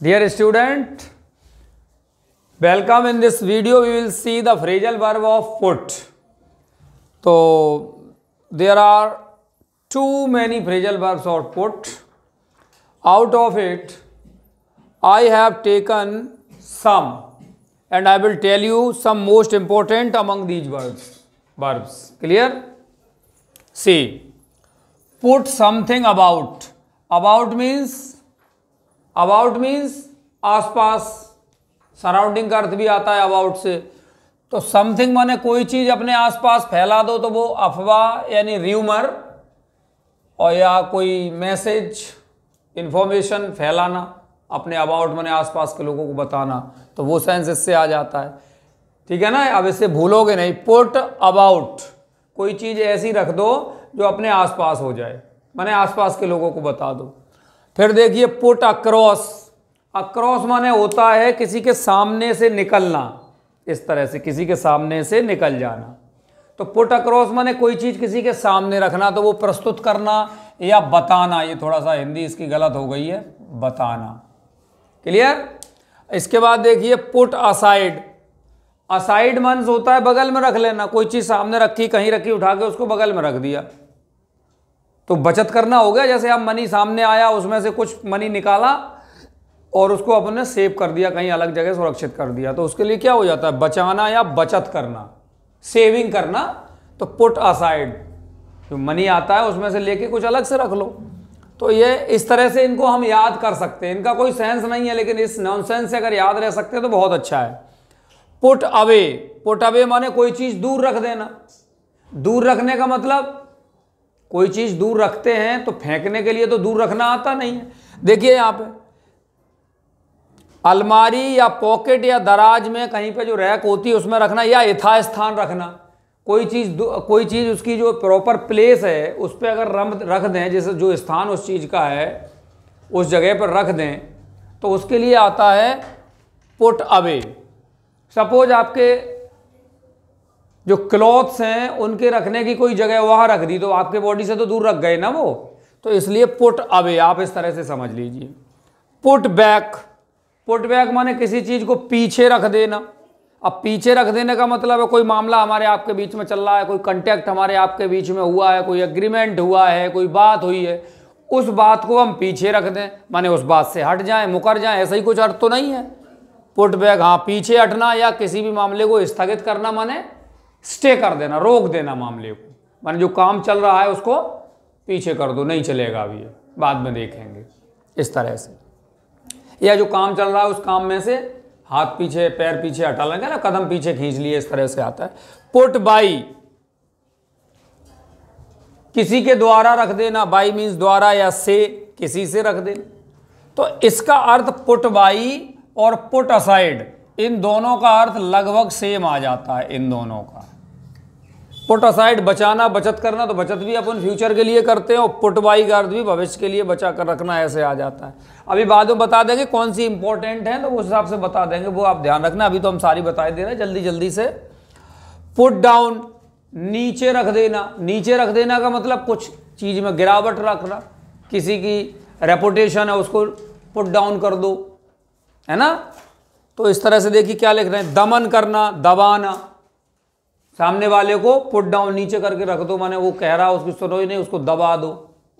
Dear student, welcome. In this video we will see the phrasal verb of put. So there are too many phrasal verbs of put. Out of it I have taken some and I will tell you some most important among these verbs. Clear? See, put something about. About means आसपास, surrounding का अर्थ भी आता है about से। तो something माने कोई चीज अपने आसपास फैला दो तो वो अफवाह यानी र्यूमर, और या कोई मैसेज इंफॉर्मेशन फैलाना, अपने अबाउट माने आसपास के लोगों को बताना, तो वो सेंस इससे आ जाता है। ठीक है ना, अब इससे भूलोगे नहीं। पुट अबाउट, कोई चीज ऐसी रख दो जो अपने आसपास हो जाए, माने आसपास के लोगों को बता दो। फिर देखिए पुट अक्रॉस। अक्रॉस माने होता है किसी के सामने से निकलना, इस तरह से किसी के सामने से निकल जाना। तो पुट अक्रॉस माने कोई चीज किसी के सामने रखना, तो वो प्रस्तुत करना या बताना। ये थोड़ा सा हिंदी इसकी गलत हो गई है, बताना। क्लियर? इसके बाद देखिए पुट असाइड। असाइड मींस होता है बगल में रख लेना। कोई चीज सामने रखी, कहीं रखी, उठा के उसको बगल में रख दिया, तो बचत करना हो गया। जैसे आप मनी सामने आया, उसमें से कुछ मनी निकाला और उसको अपने सेव कर दिया, कहीं अलग जगह सुरक्षित कर दिया, तो उसके लिए क्या हो जाता है? बचाना या बचत करना, सेविंग करना। तो पुट असाइड, जो मनी आता है उसमें से लेके कुछ अलग से रख लो। तो ये इस तरह से इनको हम याद कर सकते हैं। इनका कोई सेंस नहीं है, लेकिन इस नॉनसेंस से अगर याद रह सकते हैं तो बहुत अच्छा है। Put away. पुट अवे माने कोई चीज दूर रख देना। दूर रखने का मतलब, कोई चीज दूर रखते हैं तो फेंकने के लिए तो दूर रखना आता नहीं है। देखिए यहां पे अलमारी या पॉकेट या दराज में कहीं पे जो रैक होती है उसमें रखना, या यथास्थान रखना। कोई चीज उसकी जो प्रॉपर प्लेस है उस पर अगर रख दें, जैसे जो स्थान उस चीज का है उस जगह पर रख दें, तो उसके लिए आता है पुट अवे। सपोज आपके जो क्लॉथ्स हैं उनके रखने की कोई जगह वहां रख दी, तो आपके बॉडी से तो दूर रख गए ना वो, तो इसलिए पुट अवे आप इस तरह से समझ लीजिए। Put back. पुट बैक माने किसी चीज को पीछे रख देना। अब पीछे रख देने का मतलब है कोई मामला हमारे आपके बीच में चल रहा है, कोई कंटेक्ट हमारे आपके बीच में हुआ है, कोई एग्रीमेंट हुआ है, कोई बात हुई है, उस बात को हम पीछे रख दें, माने उस बात से हट जाएं, मुकर जाएं, ऐसा ही कुछ अर्थ तो नहीं है। पुट बैक, हाँ, पीछे हटना या किसी भी मामले को स्थगित करना, माने स्टे कर देना, रोक देना मामले को, माने जो काम चल रहा है उसको पीछे कर दो, नहीं चलेगा अभी, बाद में देखेंगे, इस तरह से। या जो काम चल रहा है उस काम में से हाथ पीछे, पैर पीछे हटा लेंगे ना, कदम पीछे खींच लिए, इस तरह से आता है। पुट बाई, किसी के द्वारा रख देना। बाई मीन्स द्वारा, या से, किसी से रख देना। तो इसका अर्थ पुट बाई और पुट असाइड, इन दोनों का अर्थ लगभग सेम आ जाता है। इन दोनों का पुट असाइड बचाना, बचत करना, तो बचत भी अपन फ्यूचर के लिए करते हैं, और पुट बाई का अर्थ भी भविष्य के लिए बचा कर रखना, ऐसे आ जाता है। अभी बाद में बता देंगे कौन सी इंपॉर्टेंट है, तो उस हिसाब से बता देंगे, वो आप ध्यान रखना। अभी तो हम सारी बता दे रहे हैं जल्दी जल्दी से। पुट डाउन, नीचे रख देना। नीचे रख देना का मतलब कुछ चीज में गिरावट रखना, किसी की रेपुटेशन है उसको पुट डाउन कर दो, है ना। तो इस तरह से देखिए क्या लिख रहे हैं, दमन करना, दबाना। सामने वाले को पुट डाउन, नीचे करके रख दो, माने वो कह रहा उसकी सुनो ही नहीं, उसको दबा दो,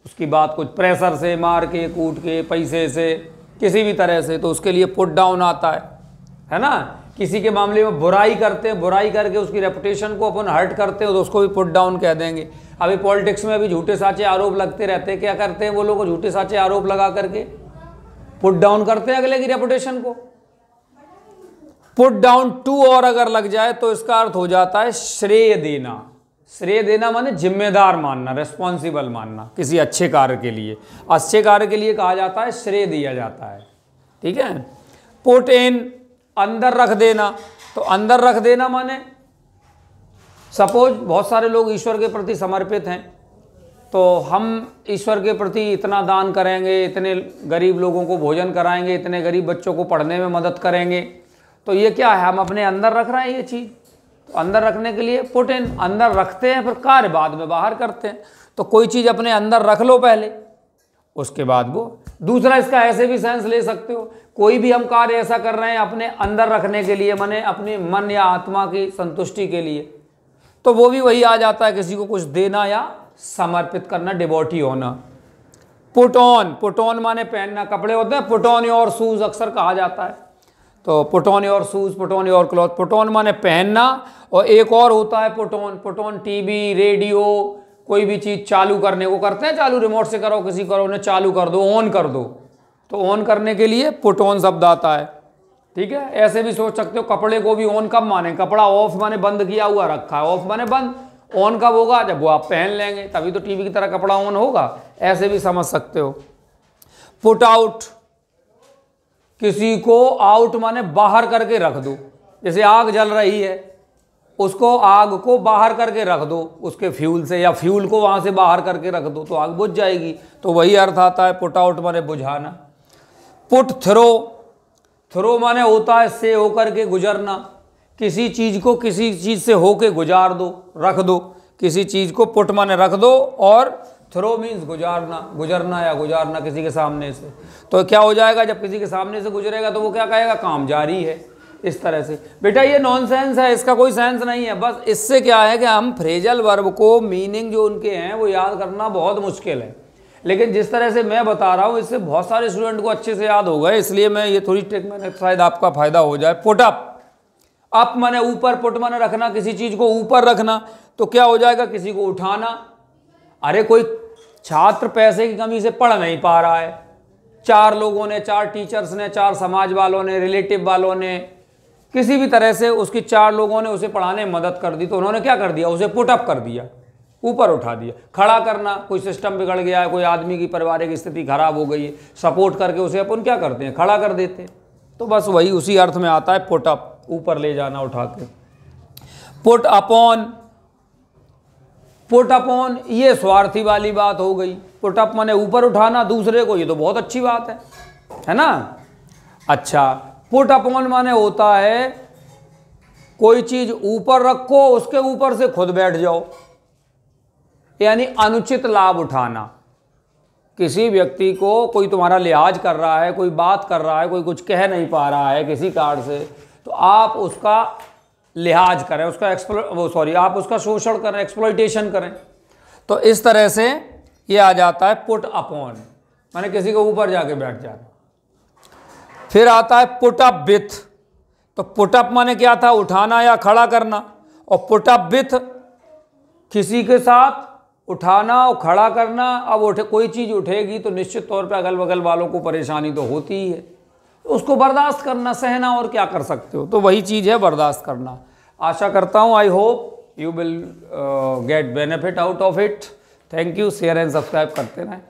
उसकी बात कुछ प्रेशर से, मार के, कूट के, पैसे से, किसी भी तरह से, तो उसके लिए पुट डाउन आता है ना। किसी के मामले में बुराई करते हैं, बुराई करके उसकी रेपुटेशन को अपन हर्ट करते हैं, तो उसको भी पुट डाउन कह देंगे। अभी पॉलिटिक्स में अभी झूठे साचे आरोप लगते रहते हैं, क्या करते हैं वो लोग? झूठे साचे आरोप लगा करके पुट डाउन करते हैं अगले की रेपुटेशन को। पुट डाउन टू और अगर लग जाए तो इसका अर्थ हो जाता है श्रेय देना। श्रेय देना माने जिम्मेदार मानना, रेस्पॉन्सिबल मानना किसी अच्छे कार्य के लिए। अच्छे कार्य के लिए कहा जाता है श्रेय दिया जाता है, ठीक है। पुट इन, अंदर रख देना। तो अंदर रख देना माने सपोज बहुत सारे लोग ईश्वर के प्रति समर्पित हैं, तो हम ईश्वर के प्रति इतना दान करेंगे, इतने गरीब लोगों को भोजन कराएंगे, इतने गरीब बच्चों को पढ़ने में मदद करेंगे, तो ये क्या है? हम अपने अंदर रख रहे हैं ये चीज़। तो अंदर रखने के लिए पुट इन, अंदर रखते हैं, फिर कार्य बाद में बाहर करते हैं। तो कोई चीज़ अपने अंदर रख लो पहले, उसके बाद वो दूसरा इसका ऐसे भी सेंस ले सकते हो, कोई भी हम कार्य ऐसा कर रहे हैं अपने अंदर रखने के लिए, माने अपने मन या आत्मा की संतुष्टि के लिए, तो वो भी वही आ जाता है, किसी को कुछ देना या समर्पित करना, डिवोटी होना। पुट ऑन माने पहनना, कपड़े होते हैं पुट ऑन योर शूज अक्सर कहा जाता है, तो put on your shoes, put on your cloth. Put on माने पहनना, और एक और होता है पुट ऑन टीवी, रेडियो, कोई भी चीज़ चालू करने को करते हैं चालू, रिमोट से करो, किसी करो, उन्हें चालू कर दो, ऑन कर दो, तो ऑन करने के लिए पुट ऑन शब्द आता है। ठीक है, ऐसे भी सोच सकते हो कपड़े को भी ऑन कब माने, कपड़ा ऑफ माने बंद किया हुआ रखा है, ऑफ माने बंद, ऑन कब होगा जब वो आप पहन लेंगे, तभी तो टीवी की तरह कपड़ा ऑन होगा, ऐसे भी समझ सकते हो। पुट आउट, किसी को आउट माने बाहर करके रख दो, जैसे आग जल रही है, उसको आग को बाहर करके रख दो उसके फ्यूल से, या फ्यूल को वहां से बाहर करके रख दो तो आग बुझ जाएगी, तो वही अर्थ आता है पुट आउट माने बुझाना। पुट थ्रो माने होता है से होकर के गुजरना, किसी चीज को किसी चीज से होके गुजार दो, रख दो, किसी चीज को पुट माने रख दो, और थ्रो मीन्स गुजरना या गुजारना किसी के सामने से। तो क्या हो जाएगा, जब किसी के सामने से गुजरेगा तो वो क्या कहेगा, काम जारी है, इस तरह से। बेटा ये नॉनसेंस है, इसका कोई सेंस नहीं है, बस इससे क्या है कि हम फ्रेजल वर्ब को मीनिंग जो उनके हैं वो याद करना बहुत मुश्किल है, लेकिन जिस तरह से मैं बता रहा हूँ इससे बहुत सारे स्टूडेंट को अच्छे से याद हो गए, इसलिए मैं ये थोड़ी ट्रिक मैंने शायद आपका फायदा हो जाए। पुट अप माने ऊपर, पुट माने रखना, किसी चीज को ऊपर रखना, तो क्या हो जाएगा, किसी को उठाना। अरे कोई छात्र पैसे की कमी से पढ़ नहीं पा रहा है, चार लोगों ने, चार टीचर्स ने, चार समाज वालों ने, रिलेटिव वालों ने, किसी भी तरह से उसकी चार लोगों ने उसे पढ़ाने में मदद कर दी, तो उन्होंने क्या कर दिया, उसे पुट अप कर दिया, ऊपर उठा दिया। खड़ा करना, कोई सिस्टम बिगड़ गया है, कोई आदमी की पारिवारिक स्थिति खराब हो गई है, सपोर्ट करके उसे अपन क्या करते हैं, खड़ा कर देते हैं, तो बस वही उसी अर्थ में आता है पुट अप, ऊपर ले जाना, उठा के। पुट अपॉन ये स्वार्थी वाली बात हो गई, पुट अप माने ऊपर उठाना दूसरे को, ये तो बहुत अच्छी बात है ना। अच्छा, पुट अपॉन माने होता है कोई चीज ऊपर रखो, उसके ऊपर से खुद बैठ जाओ, यानी अनुचित लाभ उठाना। किसी व्यक्ति को कोई तुम्हारा लिहाज कर रहा है, कोई बात कर रहा है, कोई कुछ कह नहीं पा रहा है किसी कारण से, तो आप उसका लिहाज करें, उसका आप उसका शोषण करें, एक्सप्लॉइटेशन करें, तो इस तरह से ये आ जाता है पुट अपॉन, माने किसी के ऊपर जाके बैठ जाना। फिर आता है पुट अप विथ, तो पुट अप माने क्या था, उठाना या खड़ा करना, और पुट अप विथ किसी के साथ उठाना और खड़ा करना। अब कोई चीज़ उठेगी तो निश्चित तौर पे अगल बगल वालों को परेशानी तो होती ही है, उसको बर्दाश्त करना, सहना, और क्या कर सकते हो, तो वही चीज़ है बर्दाश्त करना। आशा करता हूँ, I hope you will get benefit out of it. Thank you, share and subscribe करते रहें।